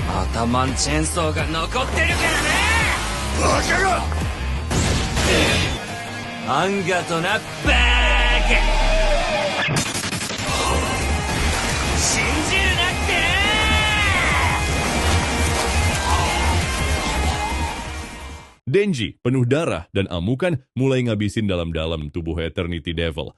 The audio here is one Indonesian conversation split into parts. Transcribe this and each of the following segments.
頭んチェーンソーが残ってるからね。バカがアンガとな、バーカ信じるなってな。Denji, penuh darah dan amukan, mulai ngabisin dalam-dalam tubuh Eternity Devil.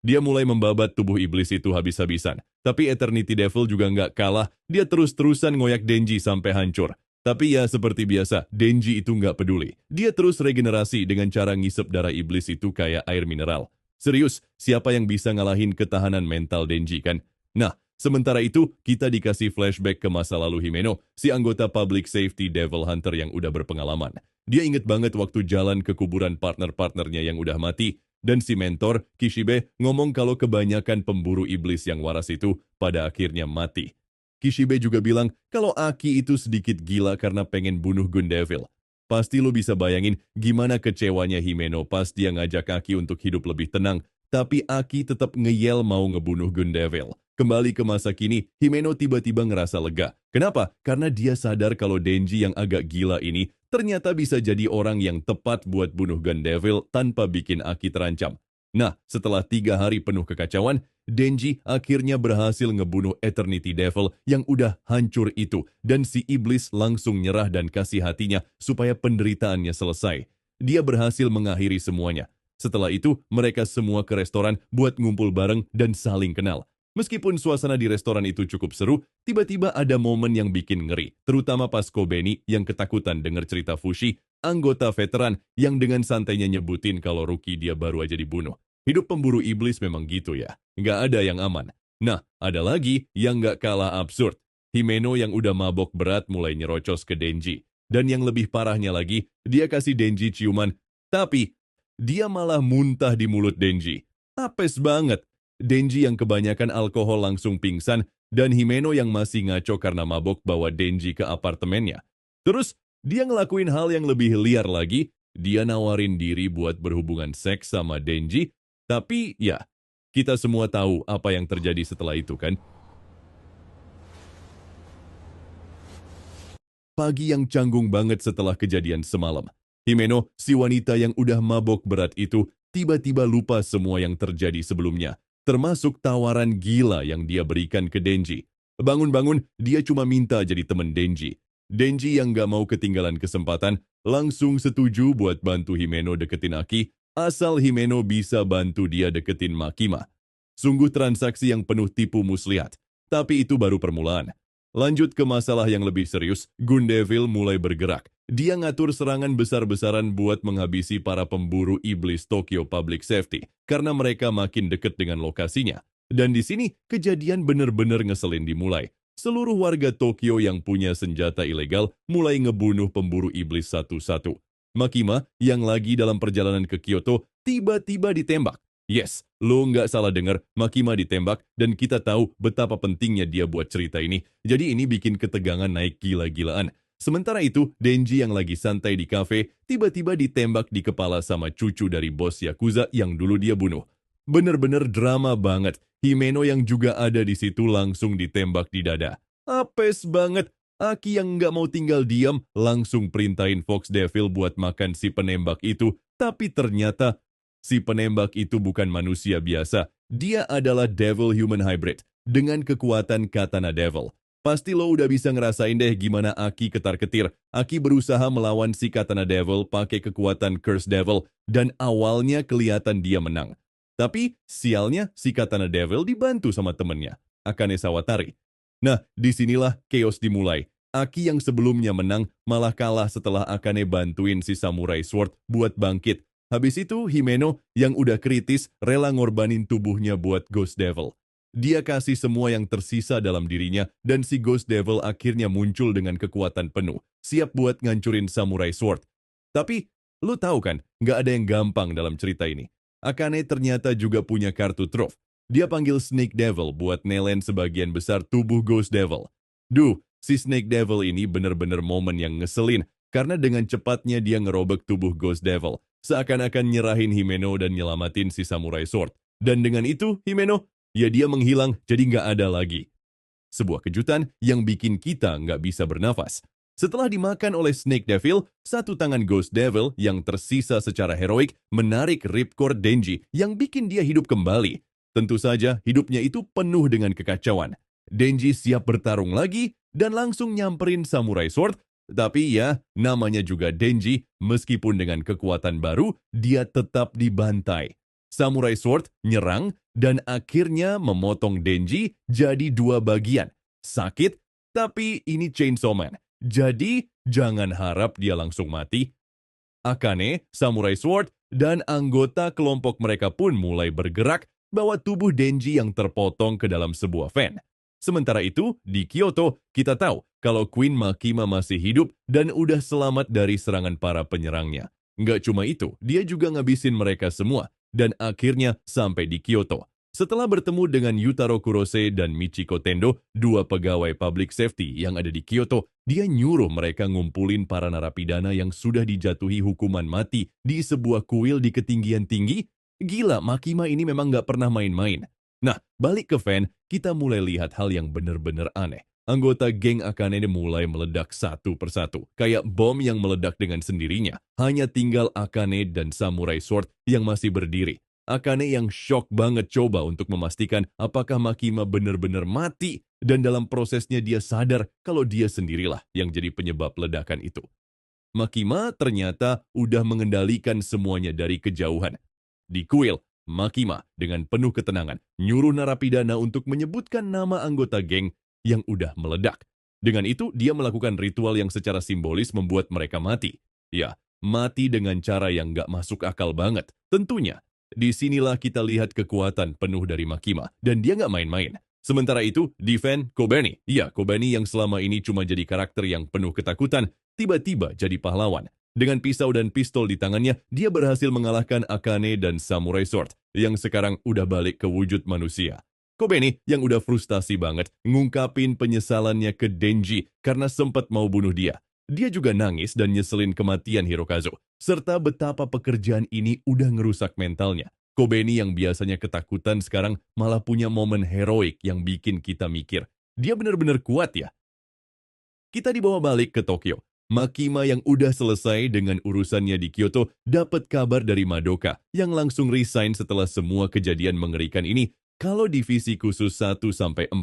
Dia mulai membabat tubuh iblis itu habis-habisan. Tapi Eternity Devil juga nggak kalah, dia terus-terusan ngoyak Denji sampai hancur. Tapi ya seperti biasa, Denji itu nggak peduli. Dia terus regenerasi dengan cara ngisep darah iblis itu kayak air mineral. Serius, siapa yang bisa ngalahin ketahanan mental Denji kan? Nah, sementara itu, kita dikasih flashback ke masa lalu Himeno, si anggota Public Safety Devil Hunter yang udah berpengalaman. Dia inget banget waktu jalan ke kuburan partner-partnernya yang udah mati, dan si mentor, Kishibe, ngomong kalau kebanyakan pemburu iblis yang waras itu pada akhirnya mati. Kishibe juga bilang kalau Aki itu sedikit gila karena pengen bunuh Gun Devil. Pasti lo bisa bayangin gimana kecewanya Himeno pas dia ngajak Aki untuk hidup lebih tenang, tapi Aki tetap ngeyel mau ngebunuh Gun Devil. Kembali ke masa kini, Himeno tiba-tiba ngerasa lega. Kenapa? Karena dia sadar kalau Denji yang agak gila ini ternyata bisa jadi orang yang tepat buat bunuh Gun Devil tanpa bikin Aki terancam. Nah, setelah 3 hari penuh kekacauan, Denji akhirnya berhasil ngebunuh Eternity Devil yang udah hancur itu, dan si iblis langsung nyerah dan kasih hatinya supaya penderitaannya selesai. Dia berhasil mengakhiri semuanya. Setelah itu, mereka semua ke restoran buat ngumpul bareng dan saling kenal. Meskipun suasana di restoran itu cukup seru, tiba-tiba ada momen yang bikin ngeri, terutama pas Kobeni yang ketakutan dengar cerita Fushi, anggota veteran yang dengan santainya nyebutin kalau Ruki dia baru aja dibunuh. Hidup pemburu iblis memang gitu ya, nggak ada yang aman. Nah, ada lagi yang nggak kalah absurd. Himeno yang udah mabok berat mulai nyerocos ke Denji. Dan yang lebih parahnya lagi, dia kasih Denji ciuman, tapi dia malah muntah di mulut Denji. Apes banget. Denji yang kebanyakan alkohol langsung pingsan, dan Himeno yang masih ngaco karena mabok bawa Denji ke apartemennya. Terus, dia ngelakuin hal yang lebih liar lagi, dia nawarin diri buat berhubungan seks sama Denji, tapi ya, kita semua tahu apa yang terjadi setelah itu kan? Pagi yang canggung banget setelah kejadian semalam. Himeno, si wanita yang udah mabok berat itu, tiba-tiba lupa semua yang terjadi sebelumnya. Termasuk tawaran gila yang dia berikan ke Denji. Bangun-bangun, dia cuma minta jadi temen Denji. Denji yang gak mau ketinggalan kesempatan, langsung setuju buat bantu Himeno deketin Aki, asal Himeno bisa bantu dia deketin Makima. Sungguh transaksi yang penuh tipu muslihat. Tapi itu baru permulaan. Lanjut ke masalah yang lebih serius, Gun Devil mulai bergerak. Dia ngatur serangan besar-besaran buat menghabisi para pemburu iblis Tokyo Public Safety, karena mereka makin dekat dengan lokasinya. Dan di sini, kejadian bener-bener ngeselin dimulai. Seluruh warga Tokyo yang punya senjata ilegal mulai ngebunuh pemburu iblis satu-satu. Makima yang lagi dalam perjalanan ke Kyoto tiba-tiba ditembak. Yes, lo nggak salah dengar, Makima ditembak dan kita tahu betapa pentingnya dia buat cerita ini. Jadi ini bikin ketegangan naik gila-gilaan. Sementara itu, Denji yang lagi santai di kafe tiba-tiba ditembak di kepala sama cucu dari bos Yakuza yang dulu dia bunuh. Bener-bener drama banget. Himeno yang juga ada di situ langsung ditembak di dada. Apes banget. Aki yang nggak mau tinggal diam langsung perintahin Fox Devil buat makan si penembak itu. Tapi ternyata si penembak itu bukan manusia biasa. Dia adalah Devil Human Hybrid dengan kekuatan Katana Devil. Pasti lo udah bisa ngerasain deh gimana Aki ketar-ketir. Aki berusaha melawan si Katana Devil pakai kekuatan Curse Devil dan awalnya kelihatan dia menang. Tapi sialnya si Katana Devil dibantu sama temennya, Akane Sawatari. Nah, disinilah chaos dimulai. Aki yang sebelumnya menang malah kalah setelah Akane bantuin si Samurai Sword buat bangkit. Habis itu Himeno yang udah kritis rela ngorbanin tubuhnya buat Ghost Devil. Dia kasih semua yang tersisa dalam dirinya dan si Ghost Devil akhirnya muncul dengan kekuatan penuh, siap buat ngancurin Samurai Sword. Tapi, lu tahu kan, nggak ada yang gampang dalam cerita ini. Akane ternyata juga punya kartu truf. Dia panggil Snake Devil buat nelen sebagian besar tubuh Ghost Devil. Duh, si Snake Devil ini bener-bener momen yang ngeselin, karena dengan cepatnya dia ngerobek tubuh Ghost Devil, seakan-akan nyerahin Himeno dan nyelamatin si Samurai Sword. Dan dengan itu, Himeno, ya dia menghilang jadi nggak ada lagi. sebuah kejutan yang bikin kita nggak bisa bernafas. Setelah dimakan oleh Snake Devil, satu tangan Ghost Devil yang tersisa secara heroik menarik ripcord Denji yang bikin dia hidup kembali. Tentu saja hidupnya itu penuh dengan kekacauan. Denji siap bertarung lagi dan langsung nyamperin Samurai Sword. Tapi ya, namanya juga Denji, meskipun dengan kekuatan baru, dia tetap dibantai. Samurai Sword nyerang dan akhirnya memotong Denji jadi dua bagian. Sakit, tapi ini Chainsaw Man. Jadi, jangan harap dia langsung mati. Akane, Samurai Sword, dan anggota kelompok mereka pun mulai bergerak bawa tubuh Denji yang terpotong ke dalam sebuah van. Sementara itu, di Kyoto, kita tahu kalau Queen Makima masih hidup dan udah selamat dari serangan para penyerangnya. Nggak cuma itu, dia juga ngabisin mereka semua, dan akhirnya sampai di Kyoto. Setelah bertemu dengan Yutaro Kurose dan Michiko Tendo, dua pegawai public safety yang ada di Kyoto, dia nyuruh mereka ngumpulin para narapidana yang sudah dijatuhi hukuman mati di sebuah kuil di ketinggian tinggi. Gila, Makima ini memang nggak pernah main-main. Nah, balik ke van, kita mulai lihat hal yang bener-bener aneh. Anggota geng Akane mulai meledak satu persatu, kayak bom yang meledak dengan sendirinya. Hanya tinggal Akane dan Samurai Sword yang masih berdiri. Akane yang shock banget coba untuk memastikan apakah Makima benar-benar mati dan dalam prosesnya dia sadar kalau dia sendirilah yang jadi penyebab ledakan itu. Makima ternyata udah mengendalikan semuanya dari kejauhan. Di kuil, Makima dengan penuh ketenangan nyuruh narapidana untuk menyebutkan nama anggota geng yang udah meledak. Dengan itu, dia melakukan ritual yang secara simbolis membuat mereka mati. Ya, mati dengan cara yang gak masuk akal banget. Tentunya, disinilah kita lihat kekuatan penuh dari Makima, dan dia nggak main-main. Sementara itu, di van, Kobeni. Ya, Kobeni yang selama ini cuma jadi karakter yang penuh ketakutan, tiba-tiba jadi pahlawan. Dengan pisau dan pistol di tangannya, dia berhasil mengalahkan Akane dan Samurai Sword, yang sekarang udah balik ke wujud manusia. Kobeni yang udah frustasi banget, ngungkapin penyesalannya ke Denji karena sempat mau bunuh dia. Dia juga nangis dan nyeselin kematian Hirokazu, serta betapa pekerjaan ini udah ngerusak mentalnya. Kobeni yang biasanya ketakutan sekarang malah punya momen heroik yang bikin kita mikir, dia benar-benar kuat ya? Kita dibawa balik ke Tokyo. Makima yang udah selesai dengan urusannya di Kyoto dapat kabar dari Madoka yang langsung resign setelah semua kejadian mengerikan ini kalau divisi khusus 1-4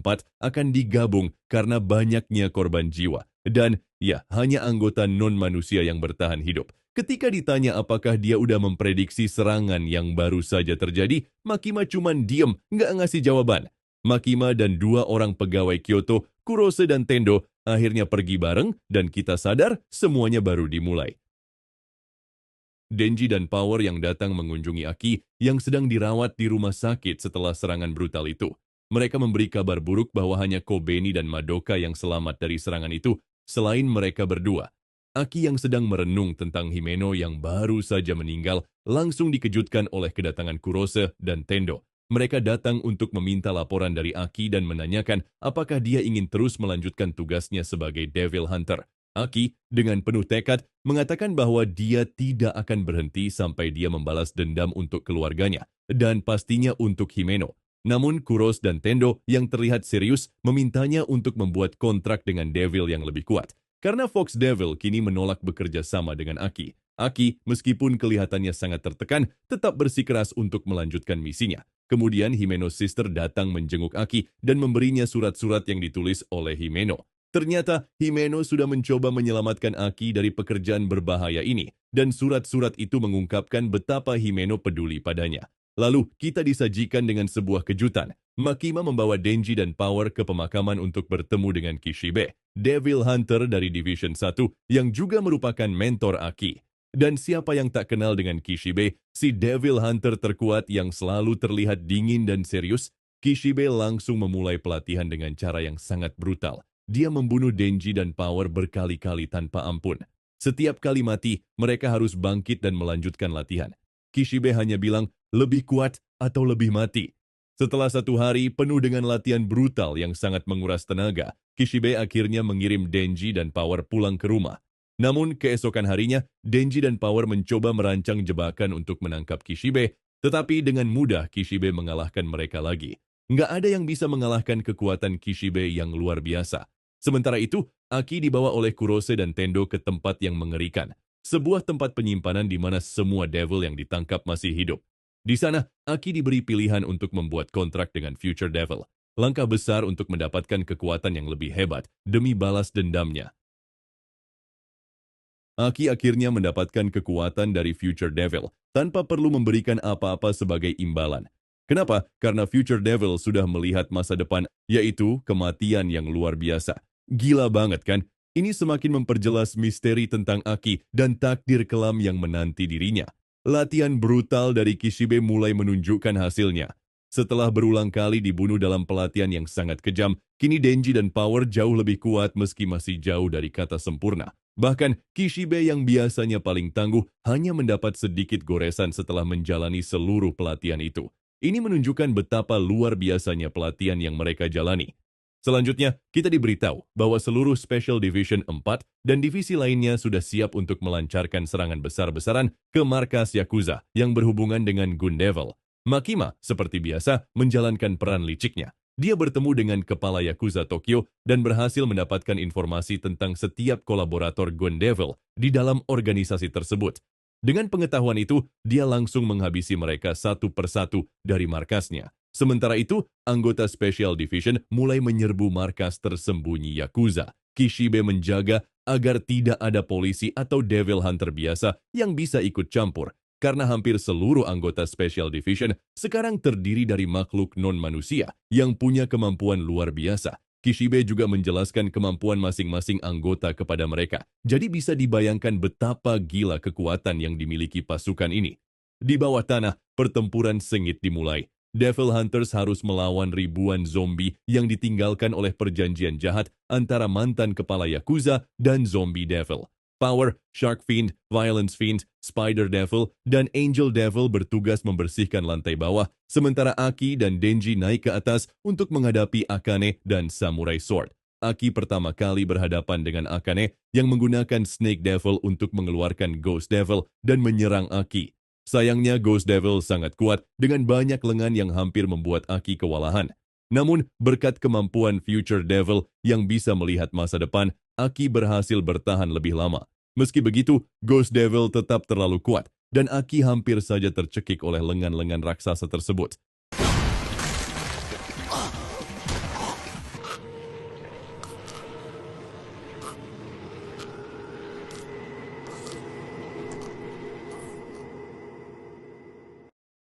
akan digabung karena banyaknya korban jiwa. Dan ya, hanya anggota non-manusia yang bertahan hidup. Ketika ditanya apakah dia udah memprediksi serangan yang baru saja terjadi, Makima cuman diem, nggak ngasih jawaban. Makima dan dua orang pegawai Kyoto, Kurose dan Tendo, akhirnya pergi bareng dan kita sadar semuanya baru dimulai. Denji dan Power yang datang mengunjungi Aki yang sedang dirawat di rumah sakit setelah serangan brutal itu. Mereka memberi kabar buruk bahwa hanya Kobeni dan Madoka yang selamat dari serangan itu, selain mereka berdua. Aki yang sedang merenung tentang Himeno yang baru saja meninggal langsung dikejutkan oleh kedatangan Kurose dan Tendo. Mereka datang untuk meminta laporan dari Aki dan menanyakan apakah dia ingin terus melanjutkan tugasnya sebagai Devil Hunter. Aki dengan penuh tekad mengatakan bahwa dia tidak akan berhenti sampai dia membalas dendam untuk keluarganya dan pastinya untuk Himeno. Namun Kuros dan Tendo yang terlihat serius memintanya untuk membuat kontrak dengan Devil yang lebih kuat. Karena Fox Devil kini menolak bekerja sama dengan Aki. Aki, meskipun kelihatannya sangat tertekan, tetap bersikeras untuk melanjutkan misinya. Kemudian Himeno's Sister datang menjenguk Aki dan memberinya surat-surat yang ditulis oleh Himeno. Ternyata Himeno sudah mencoba menyelamatkan Aki dari pekerjaan berbahaya ini, dan surat-surat itu mengungkapkan betapa Himeno peduli padanya. Lalu kita disajikan dengan sebuah kejutan. Makima membawa Denji dan Power ke pemakaman untuk bertemu dengan Kishibe, Devil Hunter dari Division 1 yang juga merupakan mentor Aki. Dan siapa yang tak kenal dengan Kishibe, si Devil Hunter terkuat yang selalu terlihat dingin dan serius. Kishibe langsung memulai pelatihan dengan cara yang sangat brutal. Dia membunuh Denji dan Power berkali-kali tanpa ampun. Setiap kali mati, mereka harus bangkit dan melanjutkan latihan. Kishibe hanya bilang, lebih kuat atau lebih mati. Setelah satu hari penuh dengan latihan brutal yang sangat menguras tenaga, Kishibe akhirnya mengirim Denji dan Power pulang ke rumah. Namun keesokan harinya, Denji dan Power mencoba merancang jebakan untuk menangkap Kishibe, tetapi dengan mudah Kishibe mengalahkan mereka lagi. Nggak ada yang bisa mengalahkan kekuatan Kishibe yang luar biasa. Sementara itu, Aki dibawa oleh Kurose dan Tendo ke tempat yang mengerikan. Sebuah tempat penyimpanan di mana semua devil yang ditangkap masih hidup. Di sana, Aki diberi pilihan untuk membuat kontrak dengan Future Devil. Langkah besar untuk mendapatkan kekuatan yang lebih hebat demi balas dendamnya. Aki akhirnya mendapatkan kekuatan dari Future Devil tanpa perlu memberikan apa-apa sebagai imbalan. Kenapa? Karena Future Devil sudah melihat masa depan, yaitu kematian yang luar biasa. Gila banget kan? Ini semakin memperjelas misteri tentang Aki dan takdir kelam yang menanti dirinya. Latihan brutal dari Kishibe mulai menunjukkan hasilnya. Setelah berulang kali dibunuh dalam pelatihan yang sangat kejam, kini Denji dan Power jauh lebih kuat meski masih jauh dari kata sempurna. Bahkan, Kishibe yang biasanya paling tangguh hanya mendapat sedikit goresan setelah menjalani seluruh pelatihan itu. Ini menunjukkan betapa luar biasanya pelatihan yang mereka jalani. Selanjutnya, kita diberitahu bahwa seluruh Special Division 4 dan divisi lainnya sudah siap untuk melancarkan serangan besar-besaran ke markas Yakuza yang berhubungan dengan Gun Devil. Makima, seperti biasa, menjalankan peran liciknya. Dia bertemu dengan kepala Yakuza Tokyo dan berhasil mendapatkan informasi tentang setiap kolaborator Gun Devil di dalam organisasi tersebut. Dengan pengetahuan itu, dia langsung menghabisi mereka satu persatu dari markasnya. Sementara itu, anggota Special Division mulai menyerbu markas tersembunyi Yakuza. Kishibe menjaga agar tidak ada polisi atau Devil Hunter biasa yang bisa ikut campur. Karena hampir seluruh anggota Special Division sekarang terdiri dari makhluk non-manusia yang punya kemampuan luar biasa. Kishibe juga menjelaskan kemampuan masing-masing anggota kepada mereka. Jadi bisa dibayangkan betapa gila kekuatan yang dimiliki pasukan ini. Di bawah tanah, pertempuran sengit dimulai. Devil Hunters harus melawan ribuan zombie yang ditinggalkan oleh perjanjian jahat antara mantan kepala Yakuza dan zombie Devil. Power, Shark Fiend, Violence Fiend, Spider Devil, dan Angel Devil bertugas membersihkan lantai bawah, sementara Aki dan Denji naik ke atas untuk menghadapi Akane dan Samurai Sword. Aki pertama kali berhadapan dengan Akane yang menggunakan Snake Devil untuk mengeluarkan Ghost Devil dan menyerang Aki. Sayangnya Ghost Devil sangat kuat dengan banyak lengan yang hampir membuat Aki kewalahan. Namun, berkat kemampuan Future Devil yang bisa melihat masa depan, Aki berhasil bertahan lebih lama. Meski begitu, Ghost Devil tetap terlalu kuat, dan Aki hampir saja tercekik oleh lengan-lengan raksasa tersebut.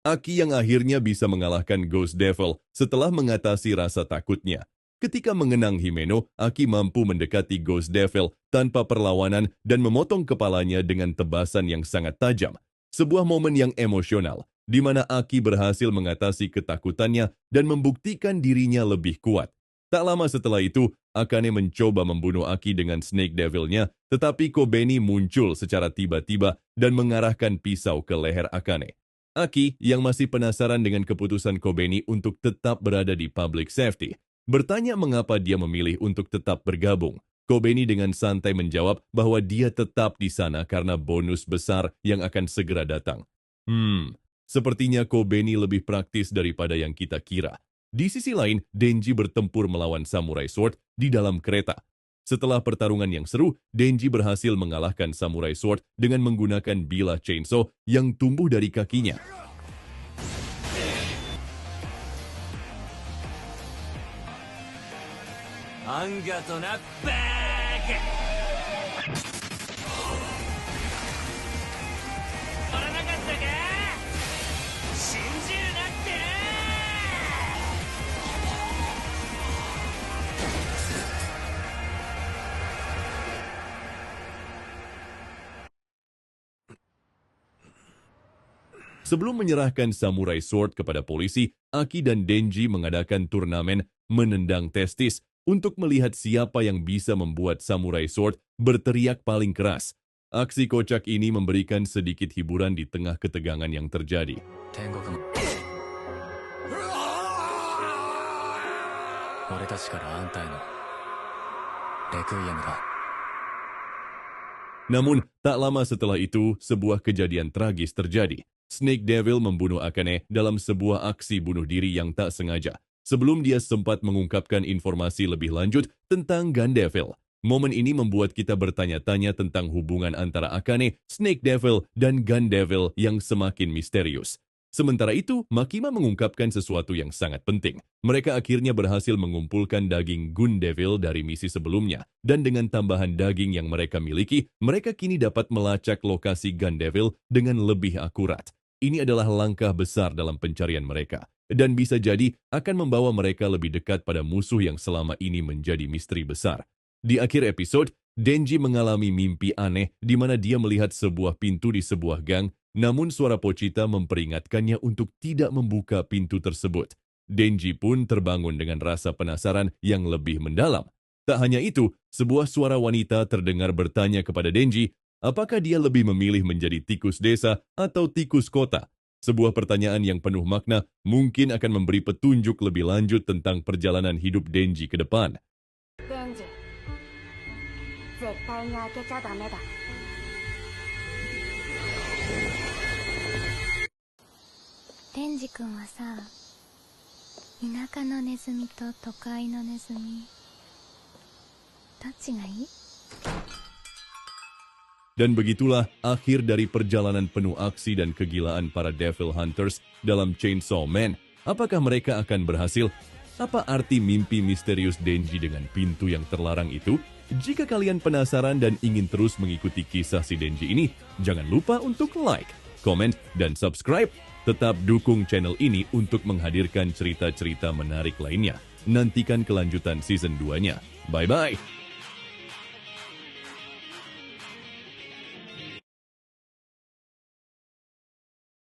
Aki yang akhirnya bisa mengalahkan Ghost Devil setelah mengatasi rasa takutnya. Ketika mengenang Himeno, Aki mampu mendekati Ghost Devil tanpa perlawanan dan memotong kepalanya dengan tebasan yang sangat tajam. Sebuah momen yang emosional, di mana Aki berhasil mengatasi ketakutannya dan membuktikan dirinya lebih kuat. Tak lama setelah itu, Akane mencoba membunuh Aki dengan Snake Devil-nya, tetapi Kobeni muncul secara tiba-tiba dan mengarahkan pisau ke leher Akane. Aki, yang masih penasaran dengan keputusan Kobeni untuk tetap berada di public safety, bertanya mengapa dia memilih untuk tetap bergabung. Kobeni dengan santai menjawab bahwa dia tetap di sana karena bonus besar yang akan segera datang. Sepertinya Kobeni lebih praktis daripada yang kita kira. Di sisi lain, Denji bertempur melawan Samurai Sword di dalam kereta. Setelah pertarungan yang seru, Denji berhasil mengalahkan Samurai Sword dengan menggunakan bilah chainsaw yang tumbuh dari kakinya. Sebelum menyerahkan Samurai Sword kepada polisi, Aki dan Denji mengadakan turnamen menendang testis untuk melihat siapa yang bisa membuat Samurai Sword berteriak paling keras. Aksi kocak ini memberikan sedikit hiburan di tengah ketegangan yang terjadi. Namun, tak lama setelah itu, sebuah kejadian tragis terjadi. Snake Devil membunuh Akane dalam sebuah aksi bunuh diri yang tak sengaja. sebelum dia sempat mengungkapkan informasi lebih lanjut tentang Gun Devil. Momen ini membuat kita bertanya-tanya tentang hubungan antara Akane, Snake Devil, dan Gun Devil yang semakin misterius. Sementara itu, Makima mengungkapkan sesuatu yang sangat penting. Mereka akhirnya berhasil mengumpulkan daging Gun Devil dari misi sebelumnya, dan dengan tambahan daging yang mereka miliki, mereka kini dapat melacak lokasi Gun Devil dengan lebih akurat. Ini adalah langkah besar dalam pencarian mereka, dan bisa jadi akan membawa mereka lebih dekat pada musuh yang selama ini menjadi misteri besar. Di akhir episode, Denji mengalami mimpi aneh di mana dia melihat sebuah pintu di sebuah gang, namun suara Pochita memperingatkannya untuk tidak membuka pintu tersebut. Denji pun terbangun dengan rasa penasaran yang lebih mendalam. Tak hanya itu, sebuah suara wanita terdengar bertanya kepada Denji, apakah dia lebih memilih menjadi tikus desa atau tikus kota? Sebuah pertanyaan yang penuh makna mungkin akan memberi petunjuk lebih lanjut tentang perjalanan hidup Denji ke depan. デンジ絶対に開けちゃダメだ。デンジ君はさ、田舎のネズミと都会のネズミ、どっちがいい？ Dan begitulah akhir dari perjalanan penuh aksi dan kegilaan para Devil Hunters dalam Chainsaw Man. Apakah mereka akan berhasil? Apa arti mimpi misterius Denji dengan pintu yang terlarang itu? Jika kalian penasaran dan ingin terus mengikuti kisah si Denji ini, jangan lupa untuk like, komen, dan subscribe. Tetap dukung channel ini untuk menghadirkan cerita-cerita menarik lainnya. Nantikan kelanjutan season 2-nya. Bye-bye!